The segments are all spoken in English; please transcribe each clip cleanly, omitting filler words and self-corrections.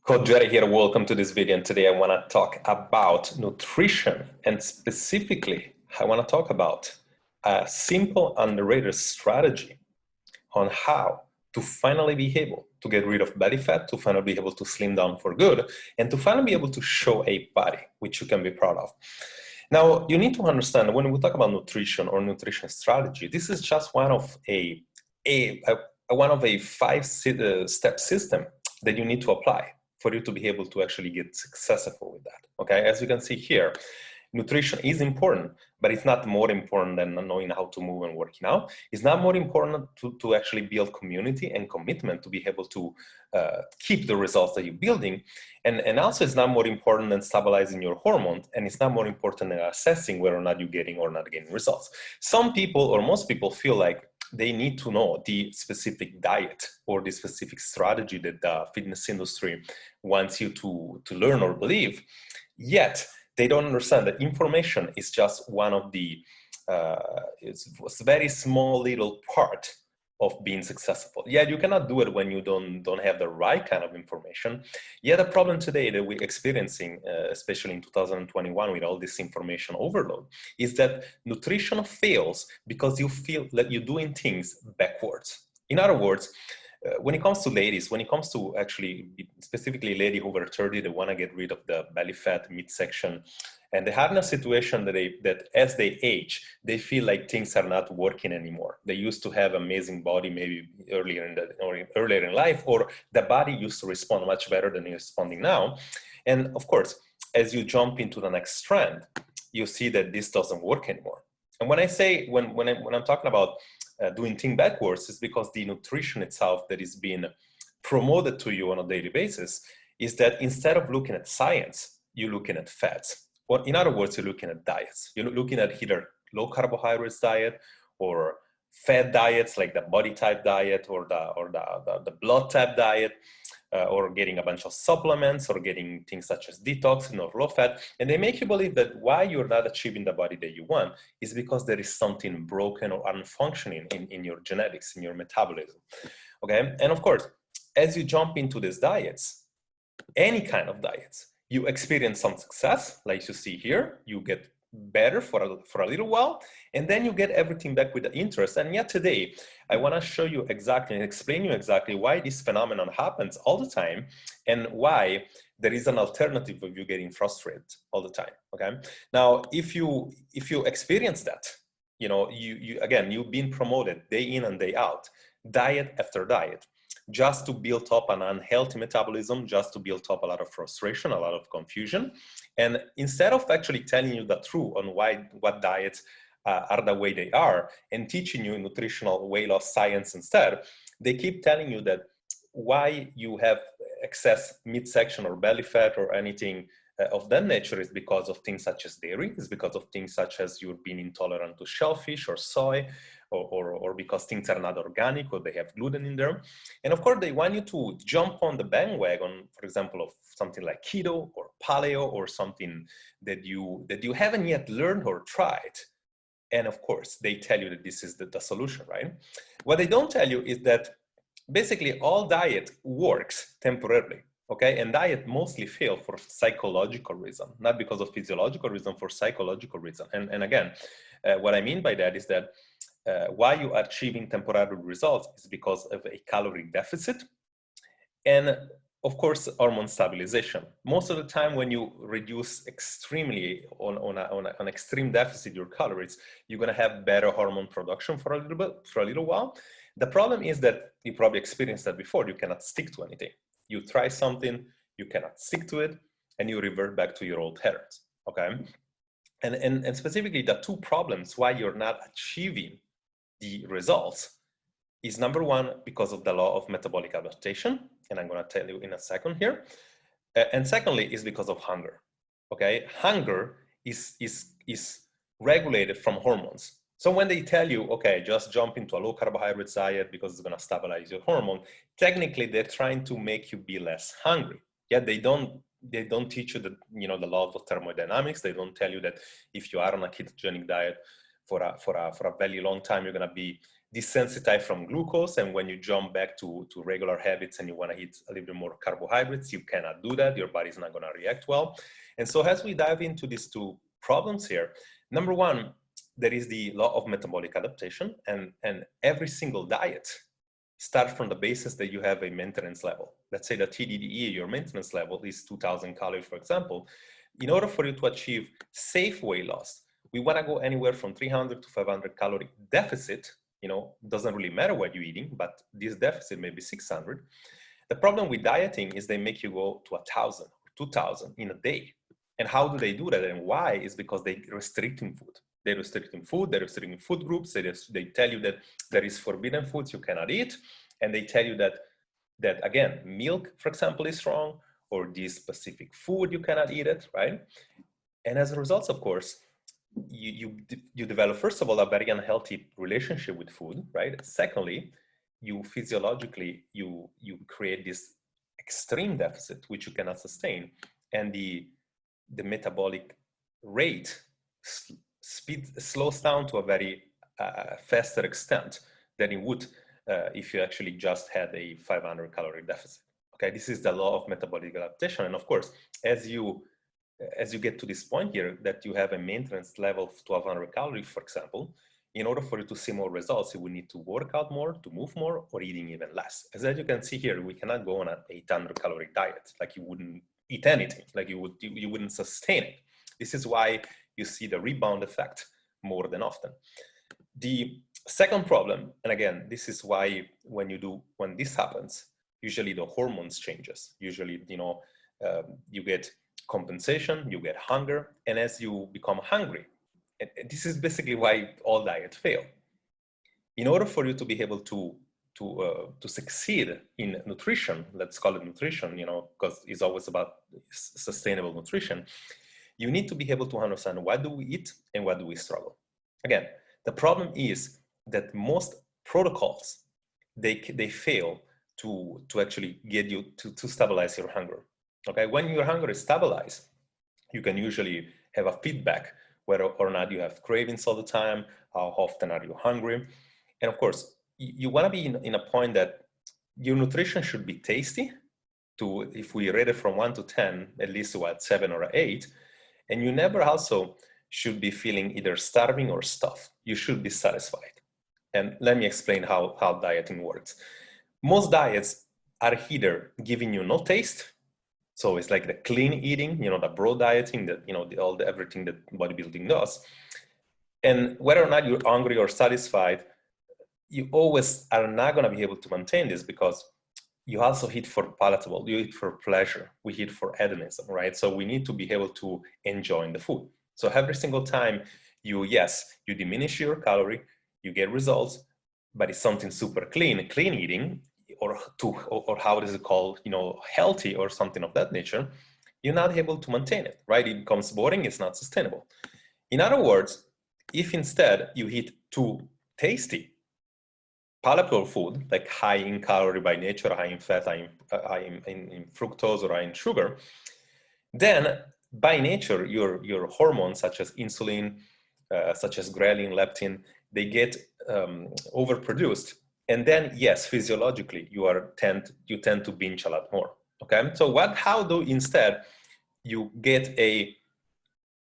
Coach Jerry here. Welcome to this video. And today I want to talk about nutrition, and specifically, I want to talk about a simple underrated strategy on how to finally be able to get rid of belly fat, to finally be able to slim down for good, and to finally be able to show a body which you can be proud of. Now, you need to understand when we talk about nutrition or nutrition strategy, this is just one of a five-step system that you need to apply for you to be able to actually get successful with that. Okay, as you can see here, nutrition is important, but it's not more important than knowing how to move and working out. It's not more important to actually build community and commitment to be able to keep the results that you're building. And also it's not more important than stabilizing your hormones, and it's not more important than assessing whether or not you're getting or not getting results. Some people, or most people, feel like they need to know the specific diet or the specific strategy that the fitness industry wants you to learn or believe, yet they don't understand that information is just one of the, it's a very small little part of being successful. Yeah, you cannot do it when you don't have the right kind of information. Yeah, the problem today that we're experiencing, especially in 2021 with all this information overload, is that nutrition fails because you feel that you're doing things backwards. In other words, when it comes to ladies, when it comes to actually specifically ladies over 30 that want to get rid of the belly fat midsection, and they have in a situation that as they age, they feel like things are not working anymore. They used to have amazing body maybe earlier in life, or the body used to respond much better than it's responding now. And of course, as you jump into the next trend, you see that this doesn't work anymore. And when I say, when I'm talking about doing things backwards, is because the nutrition itself that is being promoted to you on a daily basis is that instead of looking at science, you're looking at fats. Or in other words, you're looking at diets. You're looking at either low carbohydrates diet or fat diets like the body type diet or the blood type diet, or getting a bunch of supplements or getting things such as detoxing or low fat. And they make you believe that why you're not achieving the body that you want is because there is something broken or unfunctioning in your genetics, in your metabolism. Okay. And of course, as you jump into these diets, any kind of diets, you experience some success, like you see here, you get better for a little while, and then you get everything back with the interest. And yet today, I want to show you exactly and explain you exactly why this phenomenon happens all the time and why there is an alternative of you getting frustrated all the time. Okay. Now, if you experience that, you know, you've been promoted day in and day out, diet after diet, just to build up an unhealthy metabolism, just to build up a lot of frustration, a lot of confusion. And instead of actually telling you the truth on what diets are the way they are and teaching you nutritional weight loss science instead, they keep telling you that why you have excess midsection or belly fat or anything of that nature is because of things such as dairy, is because of things such as you're being intolerant to shellfish or soy, or because things are not organic or they have gluten in there. And of course, they want you to jump on the bandwagon, for example, of something like keto or paleo or something that you haven't yet learned or tried. And of course, they tell you that this is the solution, right? What they don't tell you is that basically all diet works temporarily. Okay, and diet mostly fail for psychological reason, not because of physiological reason, for psychological reason. And again, what I mean by that is that why you are achieving temporary results is because of a calorie deficit and, of course, hormone stabilization. Most of the time when you reduce extremely on an extreme deficit your calories, you're going to have better hormone production for a little while. The problem is that you probably experienced that before. You cannot stick to anything. You try something, you cannot stick to it, and you revert back to your old patterns. Okay, and specifically the two problems why you're not achieving the results is, number one, because of the law of metabolic adaptation, and I'm going to tell you in a second here. And secondly, is because of hunger. Okay, hunger is regulated from hormones. So when they tell you, okay, just jump into a low carbohydrate diet because it's going to stabilize your hormone, technically they're trying to make you be less hungry. Yet they don't teach you the law of thermodynamics. They don't tell you that if you are on a ketogenic diet for a very long time, you're going to be desensitized from glucose, and when you jump back to regular habits and you want to eat a little bit more carbohydrates, you cannot do that. Your body's not going to react well. And so as we dive into these two problems here, number one, there is the law of metabolic adaptation, and every single diet starts from the basis that you have a maintenance level. Let's say the TDDE, your maintenance level, is 2,000 calories, for example. In order for you to achieve safe weight loss, we want to go anywhere from 300 to 500 calorie deficit. You know, doesn't really matter what you're eating, but this deficit may be 600. The problem with dieting is they make you go to 1,000 or 2,000 in a day. And how do they do that, and why? Is because they restricting food. They're restricting food, they're restricting food groups. They tell you that there is forbidden foods you cannot eat. And they tell you that again, milk, for example, is wrong, or this specific food, you cannot eat it, right? And as a result, of course, you develop, first of all, a very unhealthy relationship with food, right? Secondly, you physiologically, you create this extreme deficit, which you cannot sustain. And the metabolic rate slows down to a very faster extent than it would if you actually just had a 500 calorie deficit. Okay, this is the law of metabolic adaptation. And of course, as you get to this point here, that you have a maintenance level of 1,200 calories, for example, in order for you to see more results, you will need to work out more, to move more, or eating even less. As you can see here, we cannot go on an 800 calorie diet. Like, you wouldn't eat anything, like you wouldn't sustain it. This is why you see the rebound effect more than often. The second problem, and again, this is why when this happens, usually the hormones changes. Usually, you get compensation, you get hunger, and as you become hungry, and this is basically why all diets fail. In order for you to be able to succeed in nutrition, let's call it nutrition, because it's always about sustainable nutrition, you need to be able to understand what do we eat and what do we struggle. Again, the problem is that most protocols, they fail to actually get you to stabilize your hunger. Okay, when your hunger is stabilized, you can usually have a feedback whether or not you have cravings all the time, how often are you hungry. And of course, you want to be in a point that your nutrition should be tasty. If we rate it from 1 to 10, at least 7 or 8, and you never also should be feeling either starving or stuffed. You should be satisfied. And let me explain how dieting works. Most diets are either giving you no taste, so it's like the clean eating, the broad dieting, that everything that bodybuilding does. And whether or not you're hungry or satisfied, you always are not going to be able to maintain this, because you also eat for palatable, you eat for pleasure, we eat for hedonism, right? So we need to be able to enjoy the food. So every single time you diminish your calorie, you get results, but it's something super clean eating, or how is it called, healthy or something of that nature, you're not able to maintain it, right? It becomes boring, it's not sustainable. In other words, if instead you eat too tasty, palatable food, like high in calorie by nature, high in fat, high in fructose, or high in sugar, then by nature, your hormones such as insulin, such as ghrelin, leptin, they get overproduced. And then, yes, physiologically, you tend to binge a lot more. Okay, so how do instead you get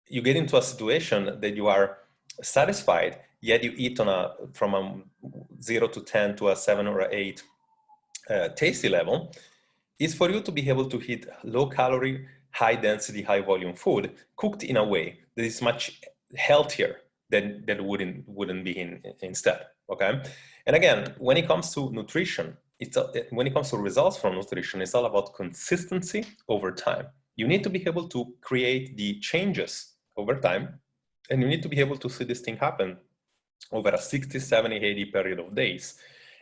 into a situation that you are satisfied, yet you eat from a 0 to 10 to a 7 or 8 tasty level, is for you to be able to eat low calorie, high density, high volume food cooked in a way that is much healthier than wouldn't be instead. Okay, and again, when it comes to nutrition, when it comes to results from nutrition, it's all about consistency over time. You need to be able to create the changes over time, and you need to be able to see this thing happen over a 60, 70, 80 period of days.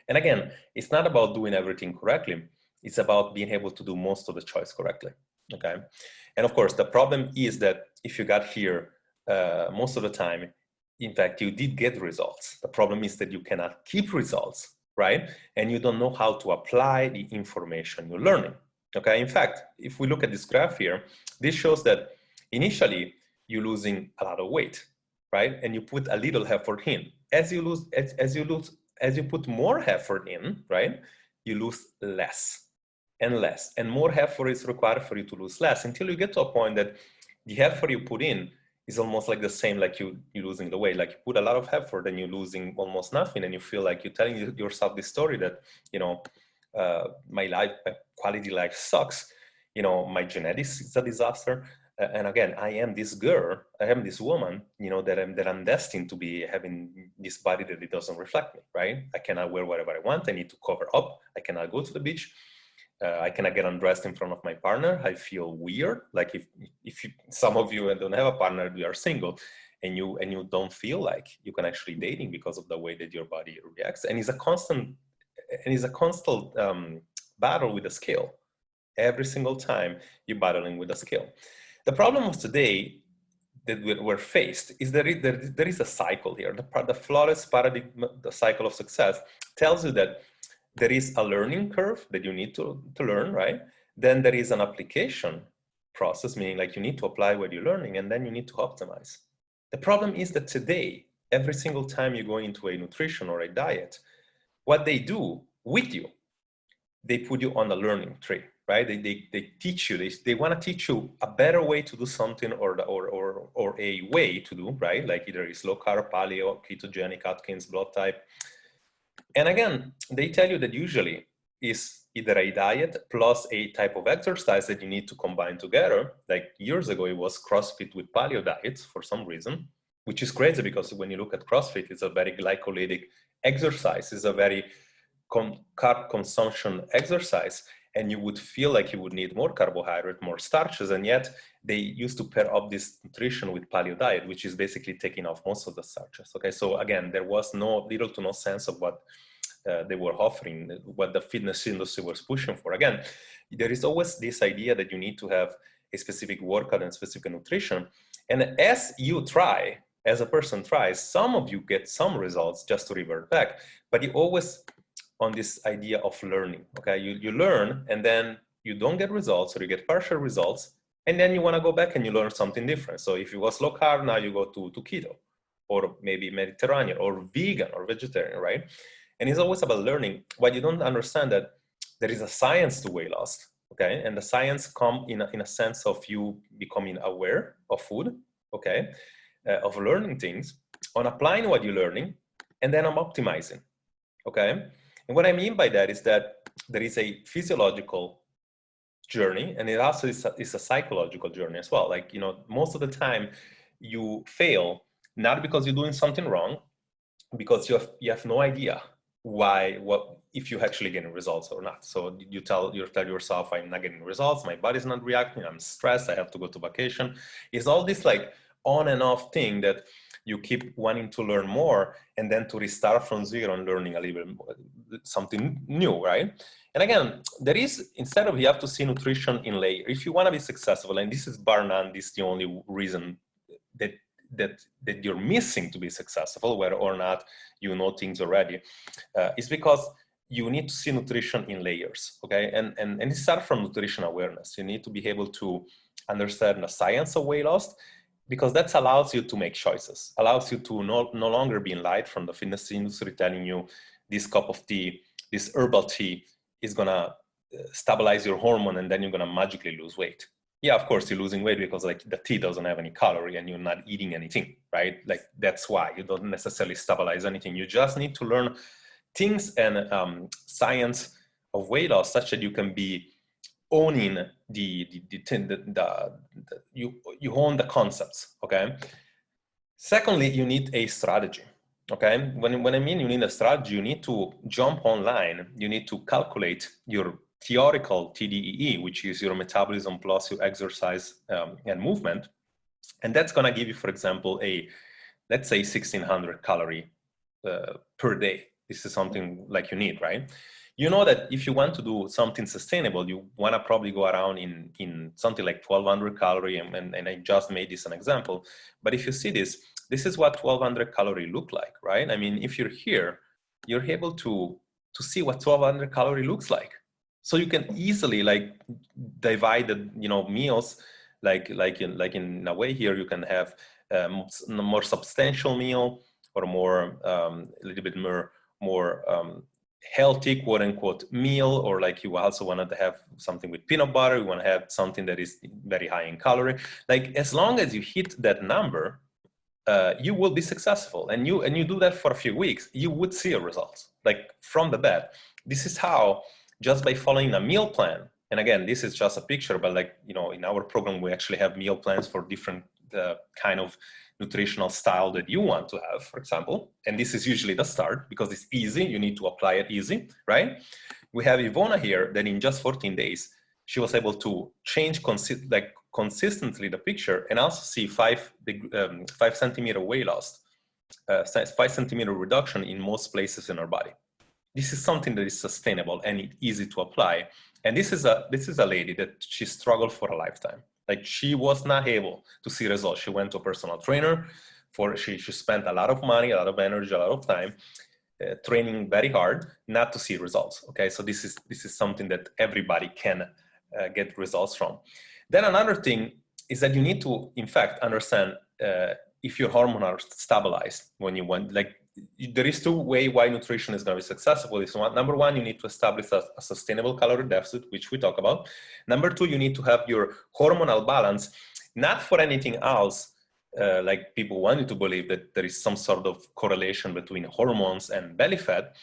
And again, it's not about doing everything correctly. It's about being able to do most of the choice correctly. Okay. And of course, the problem is that if you got here most of the time, in fact, you did get results. The problem is that you cannot keep results, right? And you don't know how to apply the information you're learning. Okay. In fact, if we look at this graph here, this shows that initially you're losing a lot of weight, right? And you put a little effort in. As you lose as you put more effort in, right, you lose less and less, and more effort is required for you to lose less until you get to a point that the effort you put in is almost like the same, like you losing the weight. Like you put a lot of effort and you're losing almost nothing, and you feel like you're telling yourself this story that, you know, my quality life sucks, you know, my genetics is a disaster. And again, I am this girl, I am this woman, you know, that I'm destined to be having this body that it doesn't reflect me, right? I cannot wear whatever I want. I need to cover up. I cannot go to the beach. I cannot get undressed in front of my partner. I feel weird. Like if you, some of you don't have a partner, you are single, and you don't feel like you can actually dating because of the way that your body reacts. And it's a constant battle with the scale. Every single time you're battling with the scale. The problem of today that we're faced is that there is a cycle here. The flawless paradigm, the cycle of success, tells you that there is a learning curve that you need to learn, right? Then there is an application process, meaning like you need to apply what you're learning, and then you need to optimize. The problem is that today, every single time you go into a nutrition or a diet, what they do with you, they put you on a learning tree, right? They teach you, they want to teach you a better way to do something, or a way to do, right? Like either it's low carb, paleo, ketogenic, Atkins, blood type. And again, they tell you that usually is either a diet plus a type of exercise that you need to combine together. Like years ago, it was CrossFit with paleo diets for some reason, which is crazy because when you look at CrossFit, it's a very glycolytic exercise. It's a very carb consumption exercise, and you would feel like you would need more carbohydrate, more starches, and yet they used to pair up this nutrition with paleo diet, which is basically taking off most of the starches. Okay, so again, there was little to no sense of what they were offering, what the fitness industry was pushing for. Again, there is always this idea that you need to have a specific workout and specific nutrition, and as you try, as a person tries, some of you get some results just to revert back, but you always on this idea of learning. Okay, you learn and then you don't get results, or you get partial results, and then you want to go back and you learn something different. So if you was low carb, now you go to keto, or maybe Mediterranean, or vegan, or vegetarian, right? And it's always about learning. What you don't understand that there is a science to weight loss, okay? And the science come in a sense of you becoming aware of food, okay? Of learning things, on applying what you're learning, and then I'm optimizing, okay? And what I mean by that is that there is a physiological journey, and it also is a psychological journey as well. Like, you know, most of the time you fail, not because you're doing something wrong, because you have no idea if you're actually getting results or not. So you tell yourself, I'm not getting results, my body's not reacting, I'm stressed, I have to go to vacation. It's all this like on and off thing that you keep wanting to learn more, and then to restart from zero and learning a little bit something new, right? And again, there is, instead of, you have to see nutrition in layer. If you want to be successful, and this is bar none, this is the only reason that you're missing to be successful, whether or not you know things already, is because you need to see nutrition in layers, okay? And it starts from nutrition awareness. You need to be able to understand the science of weight loss, because that allows you to make choices, allows you to no longer be lied from the fitness industry telling you this cup of tea, this herbal tea is gonna stabilize your hormone and then you're gonna magically lose weight. Yeah, of course you're losing weight because like the tea doesn't have any calorie and you're not eating anything, right? Like that's why you don't necessarily stabilize anything. You just need to learn things and science of weight loss such that you can be owning you own the concepts, okay? Secondly, you need a strategy, okay? When I mean you need a strategy, you need to jump online, you need to calculate your theoretical TDEE, which is your metabolism plus your exercise and movement. And that's gonna give you, for example, let's say 1600 calorie per day. This is something like you need, right? You know that if you want to do something sustainable, you want to probably go around in something like 1200 calorie, and I just made this an example. But if you see this is what 1200 calorie look like, right? I mean, if you're here, you're able to see what 1200 calorie looks like. So you can easily like divide the meals like in a way here. You can have more substantial meal, or more a little bit more more healthy, quote unquote, meal, or like you also want to have something with peanut butter, you want to have something that is very high in calorie. Like as long as you hit that number, you will be successful, and you do that for a few weeks, you would see a result, like from the bat. This is how, just by following a meal plan, and again, this is just a picture, but like, you know, in our program, we actually have meal plans for different kind of nutritional style that you want to have, for example. And this is usually the start because it's easy. You need to apply it easy, right? We have Ivona here that in just 14 days, she was able to change consistently the picture and also see 5 centimeter weight loss, 5 centimeter reduction in most places in her body. This is something that is sustainable and easy to apply. And this is a lady that she struggled for a lifetime. Like she was not able to see results. She went to a personal trainer she spent a lot of money, a lot of energy, a lot of time training very hard not to see results. Okay, so this is something that everybody can get results from. Then another thing is that you need to, in fact, understand if your hormones are stabilized when you want, like, there is 2 ways why nutrition is going to be successful. Number 1, you need to establish a sustainable calorie deficit, which we talk about. Number 2, you need to have your hormonal balance, not for anything else, like people want you to believe that there is some sort of correlation between hormones and belly fat,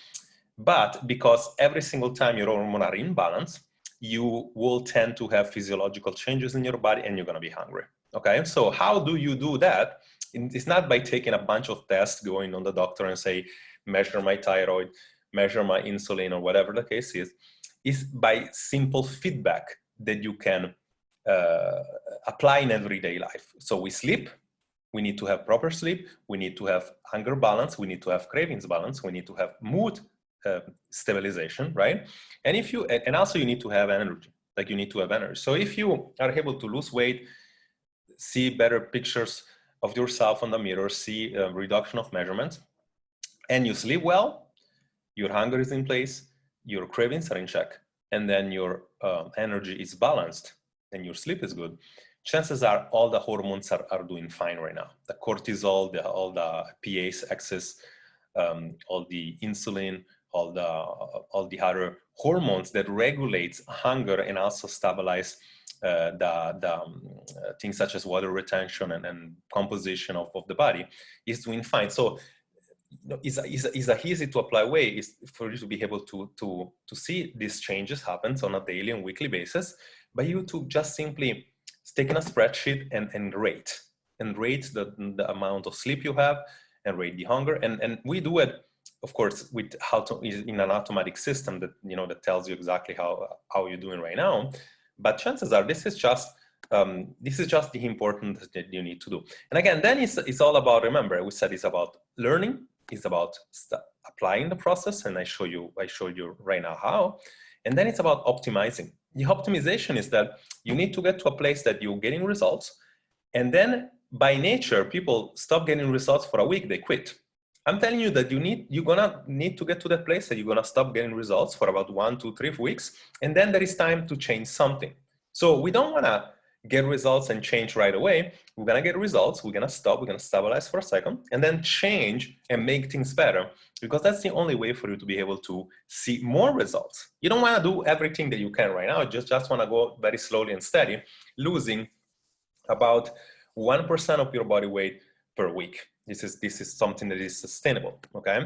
but because every single time your hormones are in balance, you will tend to have physiological changes in your body and you're going to be hungry. Okay, so how do you do that? It's not by taking a bunch of tests, going on the doctor and say, measure my thyroid, measure my insulin, or whatever the case is. It's by simple feedback that you can apply in everyday life. So we sleep, we need to have proper sleep, we need to have hunger balance, we need to have cravings balance, we need to have mood stabilization, right? And also you need to have energy, like you need to have energy. So if you are able to lose weight, see better pictures of yourself on the mirror, see a reduction of measurements, and you sleep well, your hunger is in place, your cravings are in check, and then your energy is balanced, and your sleep is good, chances are all the hormones are doing fine right now. The cortisol, all the PA's excess, all the insulin, all the other hormones that regulates hunger and also stabilize things such as water retention and composition of the body is doing fine. So is a easy to apply way is for you to be able to see these changes happen on a daily and weekly basis by you to just simply stick in a spreadsheet and rate the amount of sleep you have and rate the hunger. And we do it, of course, with in an automatic system that, you know, that tells you exactly how you're doing right now. But chances are this is just the important that you need to do. And again, then it's all about, remember, we said it's about learning, it's about applying the process, and I showed you right now how. And then it's about optimizing. The optimization is that you need to get to a place that you're getting results, and then by nature, people stop getting results for a week, they quit. I'm telling you that you're gonna need to get to that place that you're gonna stop getting results for about 1, 2, 3 weeks, and then there is time to change something. So we don't wanna get results and change right away. We're gonna get results, we're gonna stop, we're gonna stabilize for a second, and then change and make things better, because that's the only way for you to be able to see more results. You don't wanna do everything that you can right now, you just wanna go very slowly and steady, losing about 1% of your body weight per week. This is something that is sustainable, okay?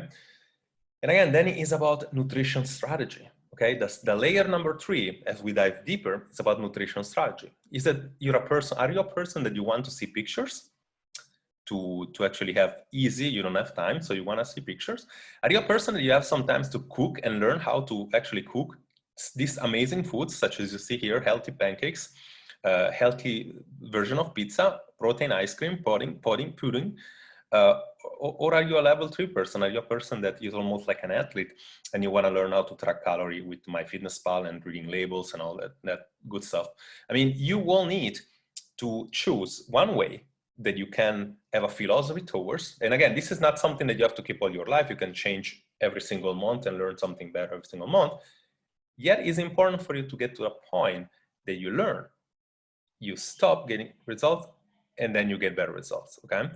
And again, then it is about nutrition strategy, okay? The layer number 3, as we dive deeper, is about nutrition strategy. Is that are you a person that you want to see pictures to actually have easy, you don't have time, so you want to see pictures? Are you a person that you have sometimes to cook and learn how to actually cook these amazing foods, such as you see here, healthy pancakes, healthy version of pizza, protein ice cream, pudding, or are you a level 3 person? Are you a person that is almost like an athlete and you want to learn how to track calorie with MyFitnessPal and reading labels and all that good stuff? I mean, you will need to choose one way that you can have a philosophy towards. And again, this is not something that you have to keep all your life. You can change every single month and learn something better every single month. Yet it's important for you to get to a point that you learn. You stop getting results and then you get better results, okay?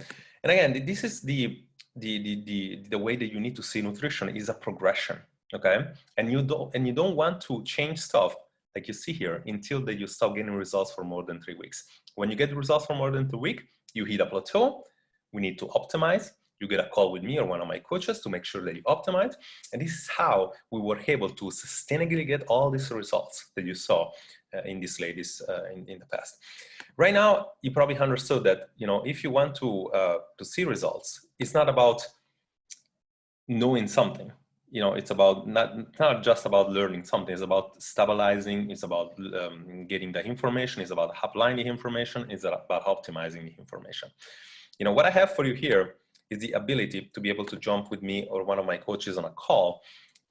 And again, this is the the way that you need to see nutrition is a progression, okay? And you don't want to change stuff like you see here until that you start getting results for more than 3 weeks. When you get results for more than 2 weeks, you hit a plateau. We need to optimize. You get a call with me or one of my coaches to make sure that you optimize. And this is how we were able to sustainably get all these results that you saw in these ladies in the past. Right now, you probably understood that, you know, if you want to see results, it's not about knowing something. You know, it's about not just about learning something. It's about stabilizing. It's about getting the information. It's about applying the information. It's about optimizing the information. You know, what I have for you here is the ability to be able to jump with me or one of my coaches on a call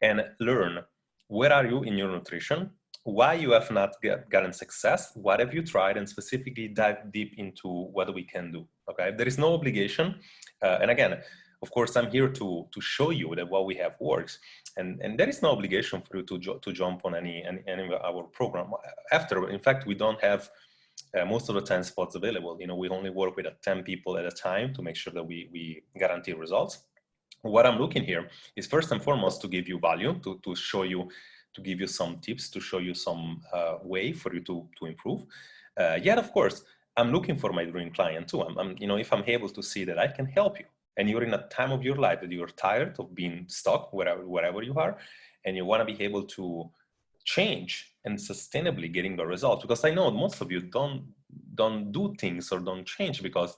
and learn where are you in your nutrition, why you have not gotten success, what have you tried, and specifically dive deep into what we can do. Okay, there is no obligation, and again, of course, I'm here to show you that what we have works, and there is no obligation for you to jump on any of our program. After, in fact, we don't have most of the time spots available. You know, we only work with 10 people at a time to make sure that we guarantee results. What I'm looking here is first and foremost to give you value, to show you, to give you some tips, to show you some way for you to improve. Yet, of course, I'm looking for my dream client too. You know, if I'm able to see that I can help you, and you're in a time of your life that you're tired of being stuck wherever you are, and you want to be able to change and sustainably getting the results, because I know most of you don't do things or don't change because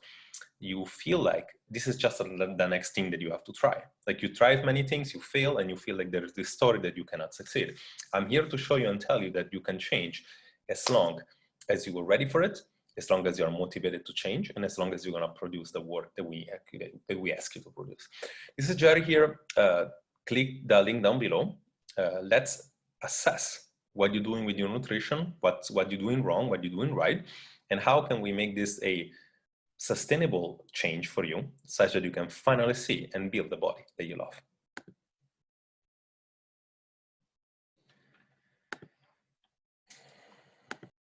you feel like this is just the next thing that you have to try. Like you tried many things, you fail, and you feel like there's this story that you cannot succeed. I'm here to show you and tell you that you can change as long as you are ready for it, as long as you're motivated to change, and as long as you're going to produce the work that we ask you to produce. This is Jerry here. Click the link down below. Let's assess what you're doing with your nutrition, what you're doing wrong, what you're doing right, and how can we make this a sustainable change for you such that you can finally see and build the body that you love.